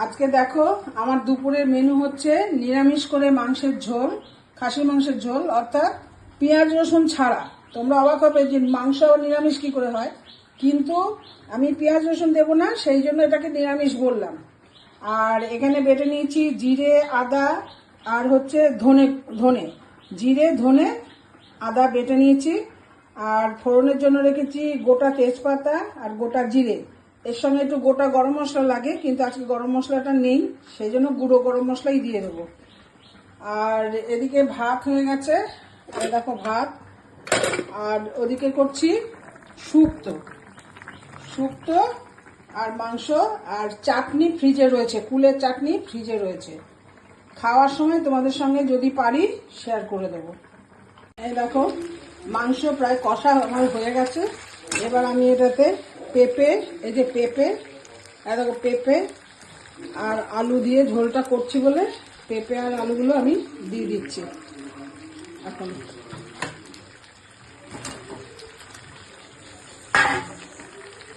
আজকে দেখো আমার দুপুরের মেনু হচ্ছে নিরামিষ করে মাংসের ঝোল, খাসি মাংসের ঝোল, অর্থাৎ পেঁয়াজ রসুন ছাড়া। তোমরা অবাক হবে যে মাংস নিরামিষ কি করে হয়, কিন্তু আমি পেঁয়াজ রসুন দেবো না, সেই জন্য এটাকে নিরামিষ বললাম। আর এখানে বেটে নিয়েছি জিরে, আদা আর হচ্ছে ধনে ধনে জিরে, ধনে, আদা বেটে নিয়েছি। আর ফোড়নের জন্য রেখেছি গোটা তেজপাতা আর গোটা জিরে। এর সঙ্গে একটু গোটা গরম মশলা লাগে, কিন্তু আজকে গরম মশলাটা নেই, সেই জন্য গুঁড়ো গরম মশলাই দিয়ে দেবো। আর এদিকে ভাত হয়ে গেছে, এই দেখো ভাত। আর ওদিকে করছি শুক্তো শুক্তো আর মাংস আর চাটনি ফ্রিজে রয়েছে, কুলের চাটনি ফ্রিজে রয়েছে। খাওয়ার সময় তোমাদের সঙ্গে যদি পারি শেয়ার করে দেবো। এই দেখো মাংস প্রায় কষা আমার হয়ে গেছে। এবার আমি এটাতে পেঁপে, এই যে পেঁপে, দেখো পেঁপে আর আলু দিয়ে ঝোলটা করছি বলে পেঁপে আর আলুগুলো আমি দিয়ে দিচ্ছি এখন।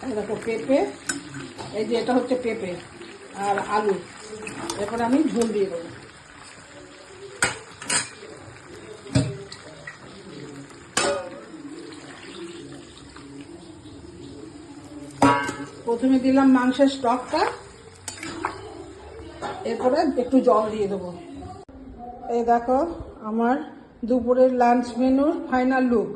এই দেখো পেঁপে, এই যে এটা হচ্ছে পেঁপে আর আলু। এরপর আমি ঝোল দিয়ে দেবো। প্রথমে দিলাম মাংসের স্টকটা, এরপরে একটু জল দিয়ে দেবো। এই দেখো আমার দুপুরের লাঞ্চ মেনুর ফাইনাল লুক।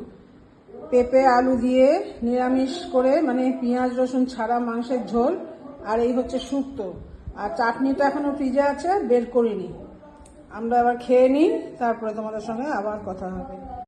পেঁপে আলু দিয়ে নিরামিষ করে, মানে পেঁয়াজ রসুন ছাড়া মাংসের ঝোল। আর এই হচ্ছে শুক্তো। আর চাটনিটা এখনো ফ্রিজে আছে, বের করিনি। আমরা আবার খেয়ে নিই, তারপরে তোমাদের সঙ্গে আবার কথা হবে।